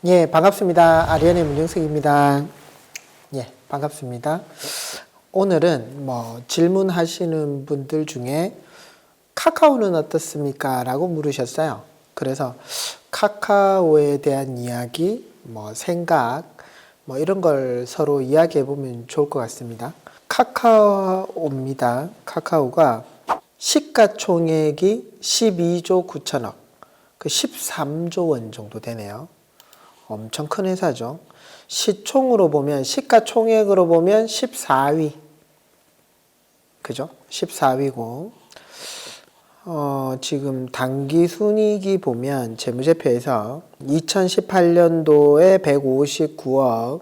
예, 반갑습니다. 아리안의 문정석입니다. 예, 반갑습니다. 오늘은 질문하시는 분들 중에 카카오는 어떻습니까? 라고 물으셨어요. 그래서 카카오에 대한 이야기, 생각, 이런 걸 서로 이야기해 보면 좋을 것 같습니다. 카카오입니다. 카카오가 시가총액이 12조 9천억, 그 13조 원 정도 되네요. 엄청 큰 회사죠. 시총으로 보면, 시가총액으로 보면 14위. 그죠? 14위고, 지금 당기순이익이 보면 재무제표에서 2018년도에 159억,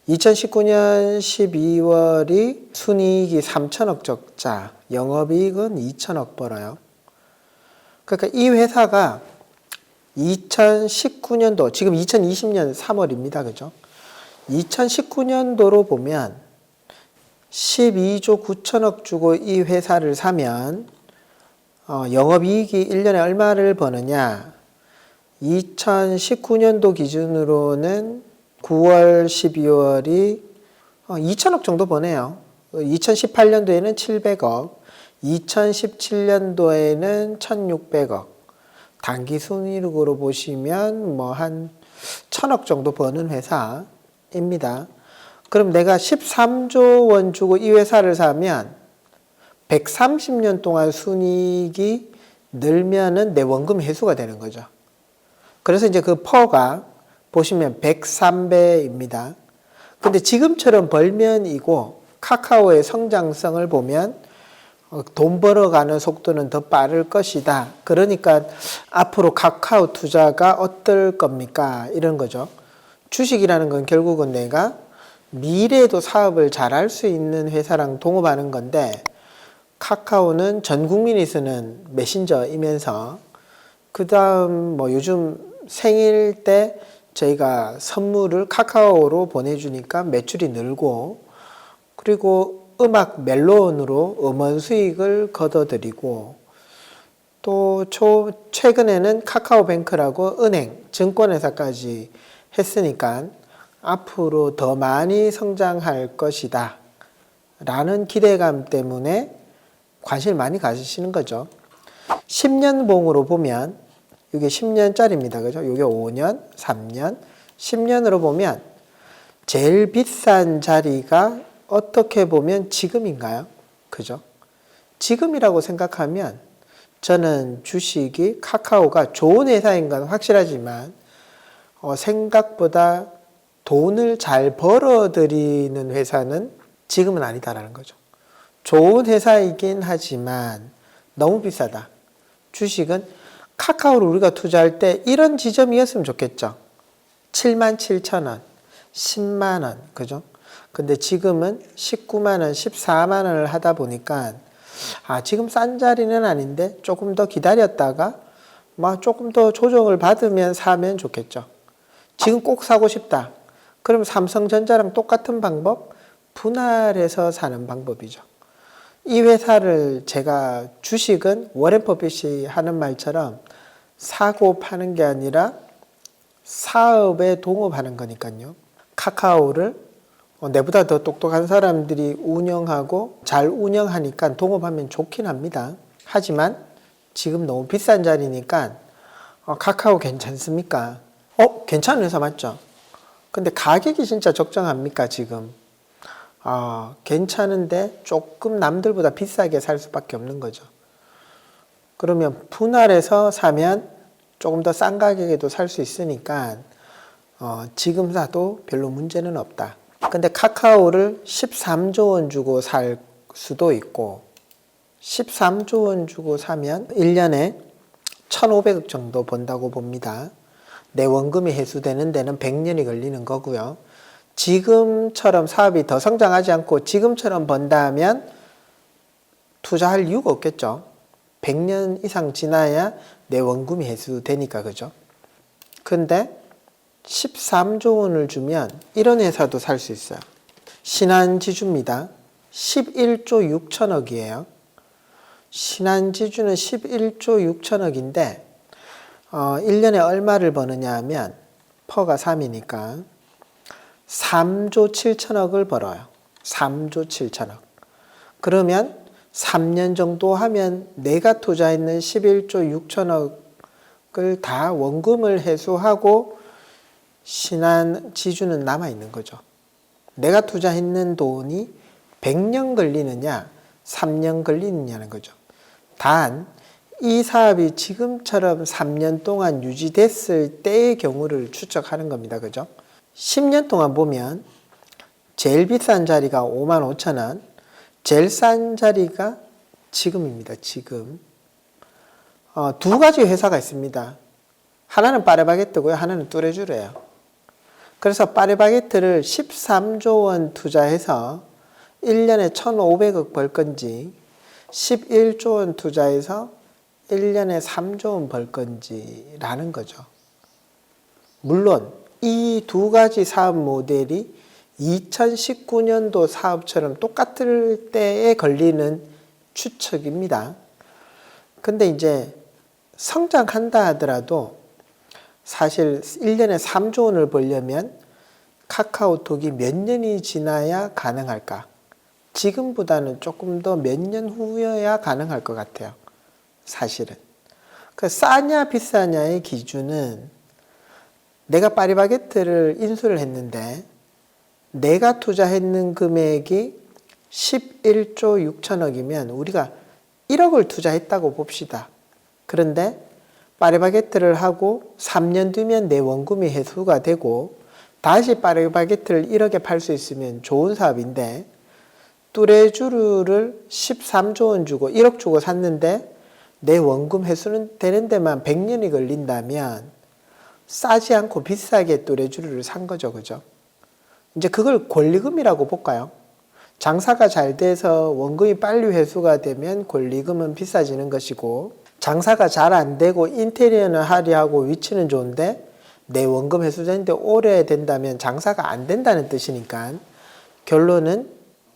2019년 12월이 순이익이 3천억 적자, 영업이익은 2천억 벌어요. 그러니까 이 회사가 2019년도, 지금 2020년 3월입니다. 그죠? 2019년도로 보면 12조 9천억 주고 이 회사를 사면 영업이익이 1년에 얼마를 버느냐? 2019년도 기준으로는 9월, 12월이 2천억 정도 버네요. 2018년도에는 700억, 2017년도에는 1600억. 당기순이익으로 보시면 한 1000억 정도 버는 회사입니다. 그럼 내가 13조 원 주고 이 회사를 사면 130년 동안 순이익이 늘면은 내 원금 회수가 되는 거죠. 그래서 이제 그 퍼가 보시면 103배입니다. 근데 지금처럼 벌면이고 카카오의 성장성을 보면 돈 벌어가는 속도는 더 빠를 것이다. 그러니까 앞으로 카카오 투자가 어떨 겁니까? 이런 거죠. 주식이라는 건 결국은 내가 미래에도 사업을 잘할 수 있는 회사랑 동업하는 건데, 카카오는 전 국민이 쓰는 메신저이면서 그 다음 요즘 생일 때 저희가 선물을 카카오로 보내주니까 매출이 늘고, 그리고 음악 멜론으로 음원 수익을 거둬들이고, 또 최근에는 카카오뱅크라고 은행, 증권회사까지 했으니까 앞으로 더 많이 성장할 것이다 라는 기대감 때문에 관심을 많이 가지시는 거죠. 10년 봉으로 보면 이게 10년짜리입니다. 그죠? 이게 5년, 3년, 10년으로 보면 제일 비싼 자리가 어떻게 보면 지금인가요? 그죠? 지금이라고 생각하면 저는 주식이 카카오가 좋은 회사인 건 확실하지만 생각보다 돈을 잘 벌어들이는 회사는 지금은 아니다라는 거죠. 좋은 회사이긴 하지만 너무 비싸다. 주식은 카카오를 우리가 투자할 때 이런 지점이었으면 좋겠죠. 77,000원, 10만원, 그죠? 근데 지금은 19만원, 14만원을 하다 보니까 지금 싼 자리는 아닌데 조금 더 기다렸다가 조금 더 조정을 받으면 사면 좋겠죠. 지금 꼭 사고 싶다. 그럼 삼성전자랑 똑같은 방법? 분할해서 사는 방법이죠. 이 회사를 제가 주식은 워렌 버핏이 하는 말처럼 사고 파는 게 아니라 사업에 동업하는 거니까요. 카카오를 내보다 더 똑똑한 사람들이 운영하고 잘 운영하니까 동업하면 좋긴 합니다. 하지만 지금 너무 비싼 자리니까 카카오 괜찮습니까? 괜찮은 회사 맞죠? 근데 가격이 진짜 적정합니까 지금? 괜찮은데 조금 남들보다 비싸게 살 수밖에 없는 거죠. 그러면 분할해서 사면 조금 더 싼 가격에도 살 수 있으니까 지금 사도 별로 문제는 없다. 근데 카카오를 13조 원 주고 살 수도 있고, 13조 원 주고 사면 1년에 1,500억 정도 번다고 봅니다. 내 원금이 회수되는 데는 100년이 걸리는 거고요. 지금처럼 사업이 더 성장하지 않고 지금처럼 번다면 투자할 이유가 없겠죠. 100년 이상 지나야 내 원금이 회수되니까, 그죠? 근데 13조 원을 주면 이런 회사도 살 수 있어요. 신한지주입니다. 11조 6천억이에요. 신한지주는 11조 6천억인데 1년에 얼마를 버느냐 하면 퍼가 3이니까 3조 7천억을 벌어요. 3조 7천억. 그러면 3년 정도 하면 내가 투자했는 11조 6천억을 다 원금을 회수하고 신한지주는 남아있는 거죠. 내가 투자했는 돈이 100년 걸리느냐 3년 걸리느냐는 거죠. 단 이 사업이 지금처럼 3년 동안 유지됐을 때의 경우를 추적하는 겁니다. 그죠? 10년 동안 보면 제일 비싼 자리가 5만 5천 원, 제일 싼 자리가 지금입니다. 지금. 두 가지 회사가 있습니다. 하나는 파리바게뜨고요. 하나는 뚜레쥬르예요. 그래서 파리바게뜨를 13조 원 투자해서 1년에 1,500억 벌 건지 11조 원 투자해서 1년에 3조 원 벌 건지라는 거죠. 물론 이 두 가지 사업 모델이 2019년도 사업처럼 똑같을 때에 걸리는 추측입니다. 근데 이제 성장한다 하더라도 사실 1년에 3조 원을 벌려면 카카오톡이 몇 년이 지나야 가능할까? 지금보다는 조금 더 몇 년 후여야 가능할 것 같아요. 사실은. 그 싸냐 비싸냐의 기준은 내가 파리바게뜨를 인수를 했는데 내가 투자했는 금액이 11조 6천억이면 우리가 1억을 투자했다고 봅시다. 그런데 파리바게뜨를 하고 3년 뒤면 내 원금이 회수가 되고 다시 파리바게뜨를 1억에 팔 수 있으면 좋은 사업인데 뚜레쥬르를 13조 원 주고 1억 주고 샀는데 내 원금 회수는 되는 데만 100년이 걸린다면 싸지 않고 비싸게 뚜레쥬르를 산 거죠. 그죠? 이제 그걸 권리금이라고 볼까요? 장사가 잘 돼서 원금이 빨리 회수가 되면 권리금은 비싸지는 것이고 장사가 잘 안 되고 인테리어는 화려하고 위치는 좋은데 내 원금 회수되는데 오래 된다면 장사가 안 된다는 뜻이니까 결론은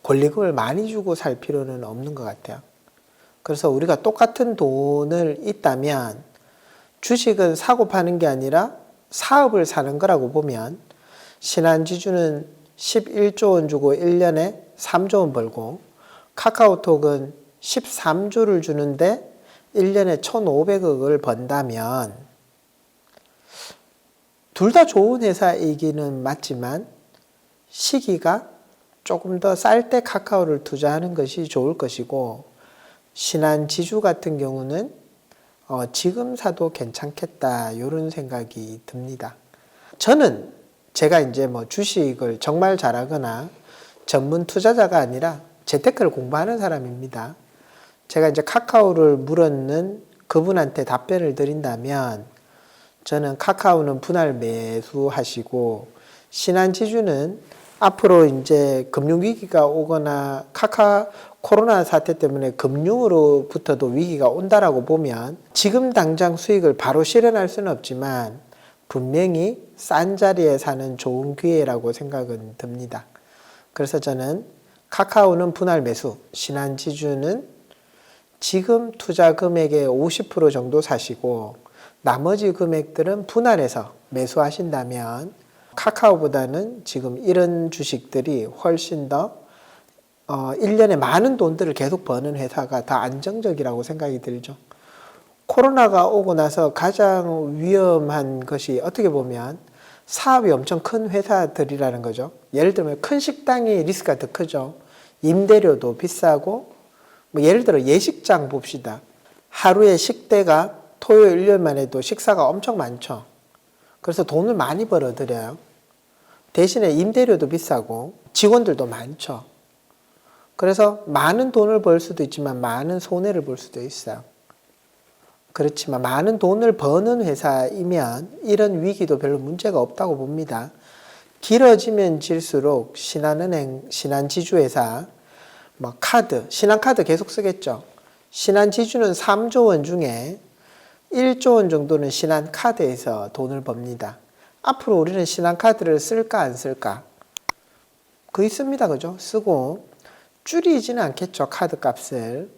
권리금을 많이 주고 살 필요는 없는 것 같아요. 그래서 우리가 똑같은 돈을 있다면 주식은 사고 파는 게 아니라 사업을 사는 거라고 보면 신한지주는 11조 원 주고 1년에 3조 원 벌고 카카오톡은 13조를 주는데 1년에 1,500억을 번다면 둘 다 좋은 회사이기는 맞지만 시기가 조금 더 쌀 때 카카오를 투자하는 것이 좋을 것이고 신한지주 같은 경우는 지금 사도 괜찮겠다 이런 생각이 듭니다. 저는 제가 이제 뭐 주식을 정말 잘하거나 전문 투자자가 아니라 재테크를 공부하는 사람입니다. 제가 이제 카카오를 물었는 그분한테 답변을 드린다면 저는 카카오는 분할 매수하시고 신한지주는 앞으로 이제 금융위기가 오거나 코로나 사태 때문에 금융으로부터도 위기가 온다라고 보면 지금 당장 수익을 바로 실현할 수는 없지만 분명히 싼 자리에 사는 좋은 기회라고 생각은 듭니다. 그래서 저는 카카오는 분할 매수, 신한지주는 지금 투자 금액의 50% 정도 사시고 나머지 금액들은 분할해서 매수하신다면 카카오보다는 지금 이런 주식들이 훨씬 더 1년에 많은 돈들을 계속 버는 회사가 더 안정적이라고 생각이 들죠. 코로나가 오고 나서 가장 위험한 것이 어떻게 보면 사업이 엄청 큰 회사들이라는 거죠. 예를 들면 큰 식당이 리스크가 더 크죠. 임대료도 비싸고 뭐 예를 들어 예식장 봅시다. 하루에 식대가 토요일, 일요일만 해도 식사가 엄청 많죠. 그래서 돈을 많이 벌어들여요. 대신에 임대료도 비싸고 직원들도 많죠. 그래서 많은 돈을 벌 수도 있지만 많은 손해를 볼 수도 있어요. 그렇지만 많은 돈을 버는 회사이면 이런 위기도 별로 문제가 없다고 봅니다. 길어지면 질수록 신한은행, 신한지주회사, 뭐 카드, 신한카드 계속 쓰겠죠. 신한지주는 3조 원 중에 1조 원 정도는 신한카드에서 돈을 법니다. 앞으로 우리는 신한카드를 쓸까 안 쓸까? 거의 씁니다. 그죠? 쓰고 줄이지는 않겠죠. 카드 값을.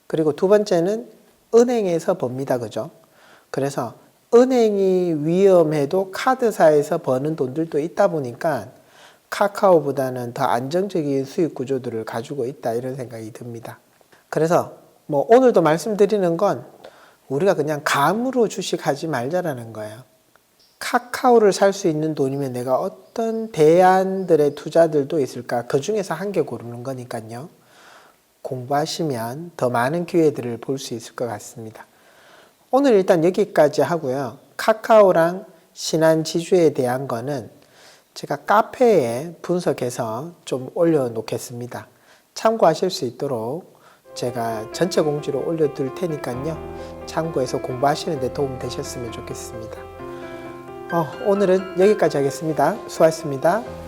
그리고 두 번째는 은행에서 법니다. 그죠? 그래서 은행이 위험해도 카드사에서 버는 돈들도 있다 보니까 카카오보다는 더 안정적인 수익 구조들을 가지고 있다 이런 생각이 듭니다. 그래서 뭐 오늘도 말씀드리는 건 우리가 그냥 감으로 주식하지 말자라는 거예요. 카카오를 살 수 있는 돈이면 내가 어떤 대안들의 투자들도 있을까? 그 중에서 한 개 고르는 거니까요. 공부하시면 더 많은 기회들을 볼 수 있을 것 같습니다. 오늘 일단 여기까지 하고요. 카카오랑 신한지주에 대한 거는 제가 카페에 분석해서 좀 올려놓겠습니다. 참고하실 수 있도록 제가 전체 공지로 올려둘 테니까요. 참고해서 공부하시는 데 도움 되셨으면 좋겠습니다. 오늘은 여기까지 하겠습니다. 수고하셨습니다.